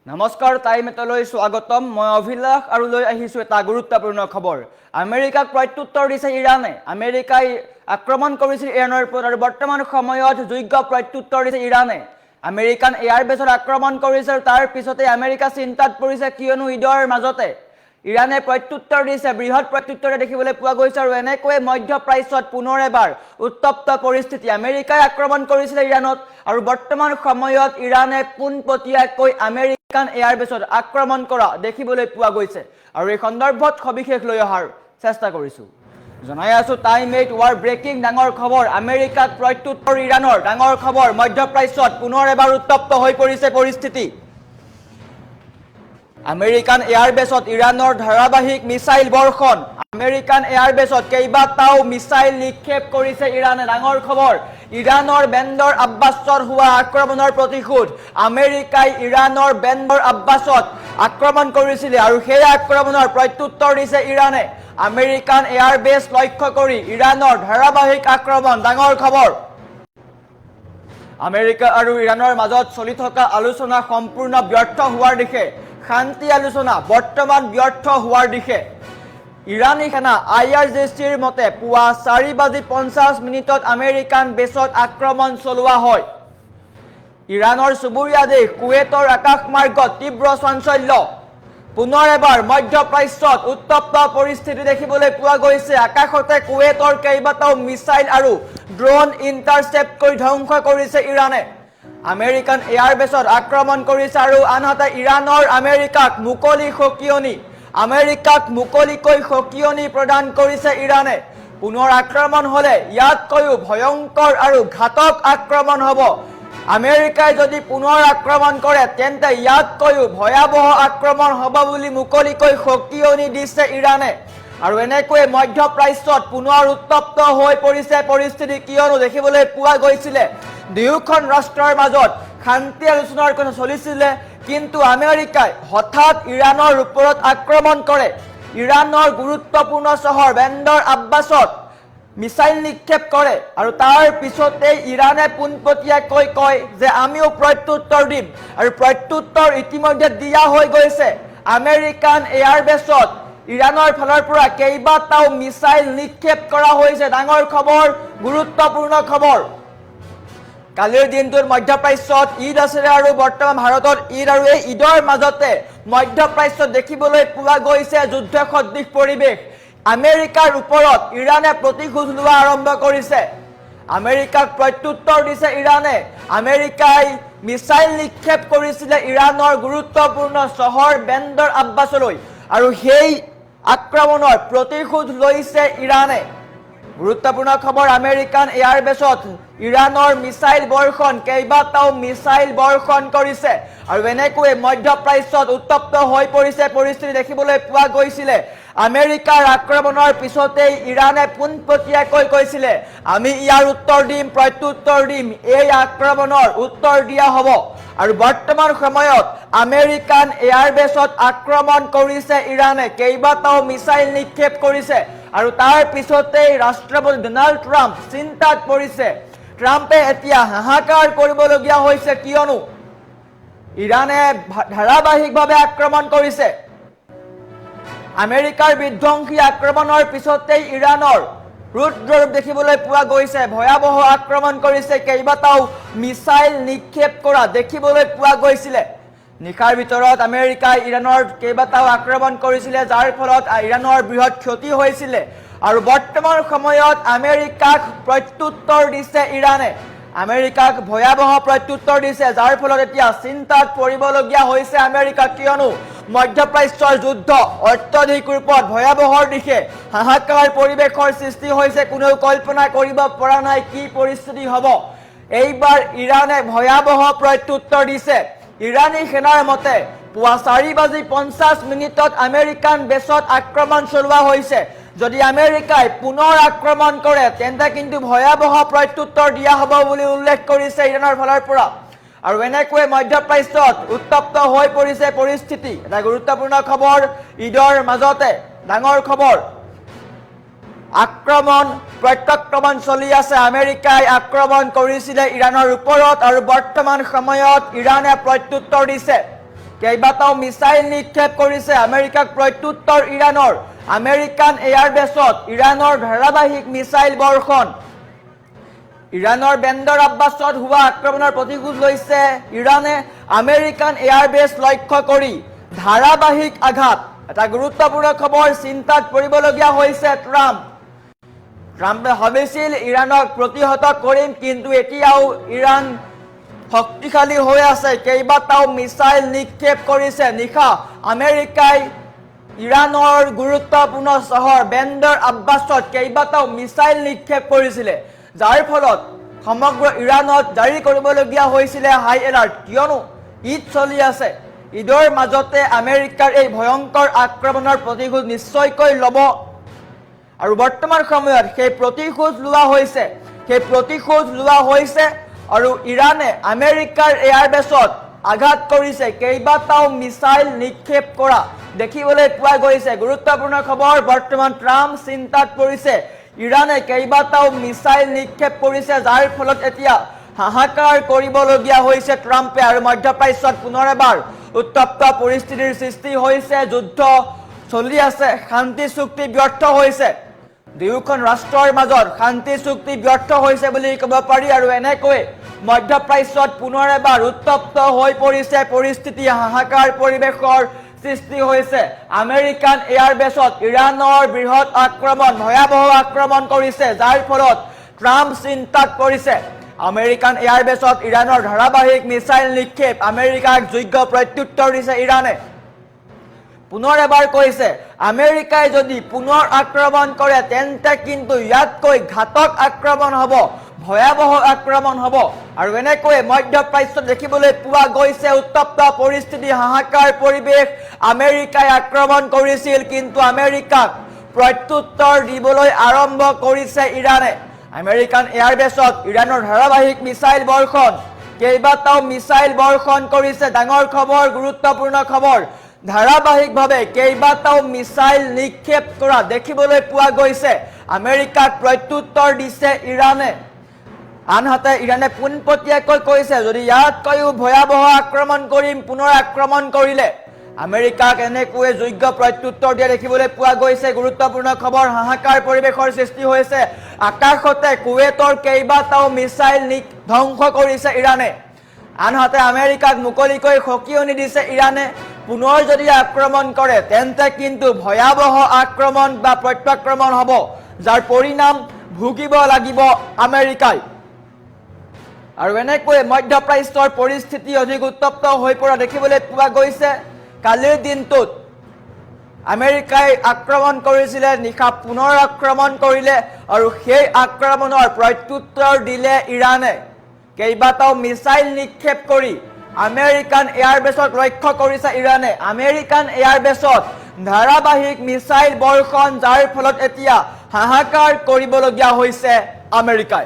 নমস্কাৰ টাইমেটলৈ স্বাগতম মই অভিলাষ আৰু লৈ আহিছো এটা গুৰুত্বপূৰ্ণ খবৰ আমেৰিকাক প্ৰত্যুত্তৰ দিছে ইৰাণে আমেৰিকাই আক্ৰমণ কৰিছিল ইৰাণৰ ওপৰত আৰু বৰ্তমান সময়ত যোগ্য প্ৰত্যুত্তৰ দিছে ইৰাণে আমেৰিকান এয়াৰবেছত আক্ৰমণ কৰিছে আৰু তাৰ পিছতে আমেৰিকা চিন্তাত পৰিছে কিয়নো ঈদৰ মাজতে ইৰাণে প্ৰত্যুত্তৰ দিছে বৃহৎ প্ৰত্যুত্তৰে দেখিবলৈ পোৱা গৈছে আৰু এনেকৈ মধ্যপ্ৰাচ্যত পুনৰ এবাৰ উত্তপ্ত পৰিস্থিতি আমেৰিকাই আক্ৰমণ কৰিছিল ইৰাণত আৰু বৰ্তমান সময়ত ইৰাণে পোনপটীয়াকৈ আমেৰিকান এয়াৰবেছত আক্ৰমণ কৰা দেখিবলৈ পোৱা গৈছে আৰু এই সন্দৰ্ভত সবিশেষ লৈ অহাৰ চেষ্টা কৰিছো জনাই আছো টাইম 8 ৱাৰ ব্ৰেকিং ডাঙৰ খবৰ আমেৰিকাক প্ৰত্যুত্তৰ ইৰাণৰ ডাঙৰ খবৰ মধ্যপ্ৰাচ্যত পুনৰ এবাৰ উত্তপ্ত হৈ পৰিছে পৰিস্থিতি আমেৰিকান এয়াৰবেছত ইৰাণৰ ধাৰাবাহিক মিসাইল বৰ্ষণ আমেৰিকান এয়াৰবেছত কেইবাটাও মিসাইল নিক্ষেপ কৰিছে ইৰাণে ডাঙৰ খবৰ ইৰাণৰ বেণ্ডৰ আব্বাছত হোৱা আক্ৰমণৰ প্ৰতিশোধ আমেৰিকাই ইৰাণৰ বেণ্ডৰ আব্বাছত আক্ৰমণ কৰিছিল আৰু সেই আক্ৰমণৰ প্ৰত্যুত্তৰ দিছে ইৰাণে আমেৰিকান এয়াৰবেছ লক্ষ্য কৰি ইৰাণৰ ধাৰাবাহিক আক্ৰমণ ডাঙৰ খবৰ আমেৰিকা আৰু ইৰাণৰ মাজত চলি থকা আলোচনা সম্পূৰ্ণ ব্যৰ্থ হোৱাৰ দিশে শান্তি আলোচনা বৰ্তমান ব্যৰ্থ হোৱাৰ দিশে ইৰানী সেনা IRGCৰ মতে পুৱা 4:50 আমেৰিকান বেছত আক্ৰমণ চলোৱা হয় ইৰাণৰ চুবুৰীয়া দেশ কুৱেটৰ আকাশমাৰ্গত তীব্ৰ চাঞ্চল্য পুনৰ এবাৰ মধ্যপ্ৰাচ্যত উত্তপ্ত পৰিস্থিতি দেখিবলৈ পোৱা গৈছে আকাশতে কুৱেটৰ কেইবাটাও মিসাইল আৰু ড্ৰোন ইণ্টাৰচেপ্ট কৰি ধ্বংস কৰিছে ইৰাণে আমেৰিকান এয়াৰবেছত আক্ৰমণ কৰিছে আৰু আনহাতে ইৰাণৰ আমেৰিকাক মুকলিকৈ সকিয়নি প্ৰদান কৰিছে ইৰাণে পুনৰ আক্ৰমণ হলে ইয়াতকৈও ভয়ংকৰ আৰু ঘাতক আক্ৰমণ হ'ব আমেৰিকাই যদি পুনৰ আক্ৰমণ কৰে তেন্তে ইয়াতকৈও ভয়াবহ আক্ৰমণ হ'ব বুলি মুকলিকৈ সকিয়নি দিছে ইৰাণে আৰু এনেকৈ মধ্যপ্ৰাচ্যত পুনৰ উত্তপ্ত হৈ পৰিছে পৰিস্থিতি কিয়নো দেখিবলৈ পোৱা গৈছিল দুয়োখন ৰাষ্ট্ৰৰ মাজত শান্তি আলোচনাৰ কথা চলিছিল কিন্তু আমেৰিকাই হঠাৎ ইৰাণৰ ওপৰত আক্ৰমণ কৰে ইৰাণৰ গুৰুত্বপূৰ্ণ চহৰ বেণ্ডৰ আব্বাছত মিসাইল নিক্ষেপ কৰে আৰু তাৰ পিছতে ইৰাণে পোনপটীয়াকৈ কয় যে আমিও প্ৰত্যুত্তৰ দিম আৰু প্ৰত্যুত্তৰ ইতিমধ্যে দিয়া হৈ গৈছে আমেৰিকান এয়াৰবেছত ইৰাণৰ ফালৰ পৰা কেইবাটাও মিসাইল নিক্ষেপ কৰা হৈছে ডাঙৰ খবৰ গুৰুত্বপূৰ্ণ খবৰ কালিৰ দিনটোত মধ্যপ্ৰাচ্যত ঈদ আছিল আৰু বৰ্তমান ভাৰতত ঈদ আৰু এই ঈদৰ মাজতে মধ্যপ্ৰাচ্যত দেখিবলৈ পোৱা গৈছে যুদ্ধ সদৃশ পৰিৱেশ আমেৰিকাৰ ওপৰত ইৰাণে প্ৰতিশোধ লোৱা আৰম্ভ কৰিছে আমেৰিকাক প্ৰত্যুত্তৰ দিছে ইৰাণে আমেৰিকাই মিসাইল নিক্ষেপ কৰিছিল ইৰাণৰ গুৰুত্বপূৰ্ণ চহৰ বেণ্ডৰ আব্বাছলৈ আৰু সেই আক্ৰমণৰ প্ৰতিশোধ লৈছে ইৰাণে গুৰুত্বপূৰ্ণ খবৰ আমেৰিকান এয়াৰবেছত ইৰাণৰ মিসাইল বৰ্ষণ কেইবাটাও মিসাইল বৰ্ষণ কৰিছে আৰু এনেকৈ মধ্যপ্ৰাচ্যত উত্তপ্ত হৈ পৰিছে পৰিস্থিতি দেখিবলৈ পোৱা গৈছিল আমেৰিকাৰ আক্ৰমণৰ পিছতেই ইৰাণে পোনপটীয়াকৈ কৈছিল আমি ইয়াৰ উত্তৰ দিম প্ৰত্যুত্তৰ দিম এই আক্ৰমণৰ উত্তৰ দিয়া হ'ব আৰু বৰ্তমান সময়ত আমেৰিকান এয়াৰবেছত আক্ৰমণ কৰিছে ইৰাণে কেইবাটাও মিসাইল নিক্ষেপ কৰিছে আৰু তাৰ পিছতেই ৰাষ্ট্ৰপতি ডোনাল্ড ট্ৰাম্প চিন্তাত পৰিছে ট্ৰাম্পে এতিয়া হাহাকাৰ কৰিবলগীয়া হৈছে কিয়নো ইৰাণে ধাৰাবাহিকভাৱে আক্ৰমণ কৰিছে আমেৰিকাৰ বিধ্বংসী আক্ৰমণৰ পিছতেই ইৰাণৰ ৰুদ্ৰৰূপ দেখিবলৈ পোৱা গৈছে ভয়াবহ আক্ৰমণ কৰিছে কেইবাটাও মিসাইল নিক্ষেপ কৰা দেখিবলৈ পোৱা গৈছিল নিশাৰ ভিতৰত আমেৰিকাই ইৰাণৰ কেইবাটাও আক্ৰমণ কৰিছিল যাৰ ফলত ইৰাণৰ বৃহৎ ক্ষতি হৈছিল আৰু বৰ্তমান সময়ত আমেৰিকাক প্ৰত্যুত্তৰ দিছে ইৰাণে আমেৰিকাক ভয়াবহ প্ৰত্যুত্তৰ দিছে যাৰ ফলত এতিয়া চিন্তাত পৰিবলগীয়া হৈছে আমেৰিকা কিয়নো মধ্যপ্ৰাচ্যৰ যুদ্ধ অত্যধিক ৰূপত ভয়াবহৰ দিশে হাহাকাৰ পৰিৱেশৰ সৃষ্টি হৈছে কোনেও কল্পনা কৰিব পৰা নাই কি পৰিস্থিতি হ'ব এইবাৰ ইৰাণে ভয়াবহ প্ৰত্যুত্তৰ দিছে ইৰানী সেনাৰ মতে পুৱা 4:50 আমেৰিকান বেছত আক্ৰমণ চলোৱা হৈছে যদি আমেৰিকাই পুনৰ আক্ৰমণ কৰে তেন্তে কিন্তু ভয়াবহ প্ৰত্যুত্তৰ দিয়া হ'ব বুলি উল্লেখ কৰিছে ইৰাণৰ ফালৰ পৰা আৰু এনেকৈ মধ্যপ্ৰাচ্যত উত্তপ্ত হৈ পৰিছে পৰিস্থিতি এটা গুৰুত্বপূৰ্ণ খবৰ ঈদৰ মাজতে ডাঙৰ খবৰ আক্ৰমণ প্ৰত্যাক্ৰমণ চলি আছে আমেৰিকাই আক্ৰমণ কৰিছিল ইৰাণৰ ওপৰত আৰু বৰ্তমান সময়ত ইৰাণে প্ৰত্যুত্তৰ দিছে কেইবাটাও মিছাইল নিক্ষেপ কৰিছে আমেৰিকাক প্ৰত্যুত্তৰ ইৰাণৰ আমেৰিকান এয়াৰবেছত ইৰাণৰ ধাৰাবাহিক মিছাইল বৰ্ষণ ইৰাণৰ বেণ্ডৰ আব্বাছত হোৱা আক্ৰমণৰ প্ৰতিশোধ লৈছে ইৰাণে আমেৰিকান এয়াৰবেছ লক্ষ্য কৰি ধাৰাবাহিক আঘাত এটা গুৰুত্বপূৰ্ণ খবৰ চিন্তাত পৰিবলগীয়া হৈছে ট্ৰাম্পে ভাবিছিল ইৰাণক প্ৰতিহত কৰিম কিন্তু এতিয়াও ইৰাণ শক্তিশালী হৈ আছে কেইবাটাও মিছাইল নিক্ষেপ কৰিছে নিশা আমেৰিকাই ইৰাণৰ গুৰুত্বপূৰ্ণ চহৰ বেণ্ডৰ আব্বাছত কেইবাটাও মিছাইল নিক্ষেপ কৰিছিলে যাৰ ফলত সমগ্ৰ ইৰাণত জাৰি কৰিবলগীয়া হৈছিলে হাই এলাৰ্ট কিয়নো ঈদ চলি আছে ঈদৰ মাজতে আমেৰিকাৰ এই ভয়ংকৰ আক্ৰমণৰ প্ৰতিশোধ নিশ্চয়কৈ ল'ব আৰু বৰ্তমান সময়ত সেই প্ৰতিশোধ লোৱা হৈছে আৰু ইৰাণে আমেৰিকাৰ এয়াৰবেছত আঘাত কৰিছে কেইবাটাও মিছাইল নিক্ষেপ কৰা দেখিবলৈ পোৱা গৈছে গুৰুত্বপূৰ্ণ খবৰ বৰ্তমান ট্ৰাম্প চিন্তাত পৰিছে ইৰাণে কেইবাটাও মিছাইল নিক্ষেপ কৰিছে যাৰ ফলত এতিয়া হাহাকাৰ কৰিবলগীয়া হৈছে ট্ৰাম্পে আৰু মধ্যপ্ৰাচ্যত পুনৰ এবাৰ উত্তপ্ত পৰিস্থিতিৰ সৃষ্টি হৈছে যুদ্ধ চলি আছে শান্তি চুক্তি ব্যৰ্থ হৈছে দুয়োখন ৰাষ্ট্ৰৰ মাজত শান্তি চুক্তি ব্যৰ্থ হৈছে বুলি ক'ব পাৰি আৰু এনেকৈ মধ্যপ্ৰাচ্যত পুনৰ এবাৰ উত্তপ্ত হৈ পৰিছে পৰিস্থিতি হাহাকাৰ পৰিৱেশৰ সৃষ্টি হৈছে আমেৰিকান এয়াৰবেছত ইৰাণৰ বৃহৎ আক্ৰমণ ভয়াবহ আক্ৰমণ কৰিছে যাৰ ফলত ট্ৰাম্প চিন্তাত পৰিছে আমেৰিকান এয়াৰবেছত ইৰাণৰ ধাৰাবাহিক মিছাইল নিক্ষেপ আমেৰিকাক যোগ্য প্ৰত্যুত্তৰ দিছে ইৰাণে পুনৰ এবাৰ কৈছে আমেৰিকাই যদি পুনৰ আক্ৰমণ কৰে তেন্তে কিন্তু ইয়াতকৈ ঘাতক আক্ৰমণ হ'ব ভয়াবহ আক্ৰমণ হ'ব আৰু এনেকৈ মধ্যপ্ৰাচ্যত দেখিবলৈ পোৱা গৈছে উত্তপ্ত পৰিস্থিতি হাহাকাৰ পৰিৱেশ আমেৰিকাই আক্ৰমণ কৰিছিল কিন্তু আমেৰিকাক প্ৰত্যুত্তৰ দিবলৈ আৰম্ভ কৰিছে ইৰাণে আমেৰিকান এয়াৰবেছত ইৰাণৰ ধাৰাবাহিক মিছাইল বৰ্ষণ কেইবাটাও মিছাইল বৰ্ষণ কৰিছে ডাঙৰ খবৰ গুৰুত্বপূৰ্ণ খবৰ ধাৰাবাহিকভাৱে কেইবাটাও মিছাইল নিক্ষেপ কৰা দেখিবলৈ পোৱা গৈছে আমেৰিকাক প্ৰত্যুত্তৰ দিছে ইৰাণে আনহাতে ইৰাণে পোনপটীয়াকৈ কৈছে যদি ইয়াতকৈও ভয়াবহ আক্ৰমণ কৰিম পুনৰ আক্ৰমণ কৰিলে আমেৰিকাক এনেকৈ যোগ্য প্ৰত্যুত্তৰ দিয়া দেখিবলৈ পোৱা গৈছে গুৰুত্বপূৰ্ণ খবৰ হাহাকাৰ পৰিৱেশৰ সৃষ্টি হৈছে আকাশতে কুৱেটৰ কেইবাটাও মিছাইল ধ্বংস কৰিছে ইৰাণে আনহাতে আমেৰিকাক মুকলিকৈ সকিয়নি দিছে ইৰাণে পুনৰ যদি আক্ৰমণ কৰে তেন্তে কিন্তু ভয়াবহ আক্ৰমণ বা প্ৰত্যাক্ৰমণ হ'ব যাৰ পৰিণাম ভুগিব লাগিব আমেৰিকাই আৰু এনেকৈ মধ্যপ্ৰাচ্যৰ পৰিস্থিতি অধিক উত্তপ্ত হৈ পৰা দেখিবলৈ পোৱা গৈছে কালিৰ দিনটোত আমেৰিকাই আক্ৰমণ কৰিছিলে নিশা পুনৰ আক্ৰমণ কৰিলে আৰু সেই আক্ৰমণৰ প্ৰত্যুত্তৰ দিলে ইৰাণে কেইবাটাও মিছাইল নিক্ষেপ কৰি আমেৰিকান এয়াৰবেছত লক্ষ্য কৰিছে ইৰাণে আমেৰিকান এয়াৰবেছত ধাৰাবাহিক মিছাইল বৰ্ষণ যাৰ ফলত এতিয়া হাহাকাৰ কৰিবলগীয়া হৈছে আমেৰিকাই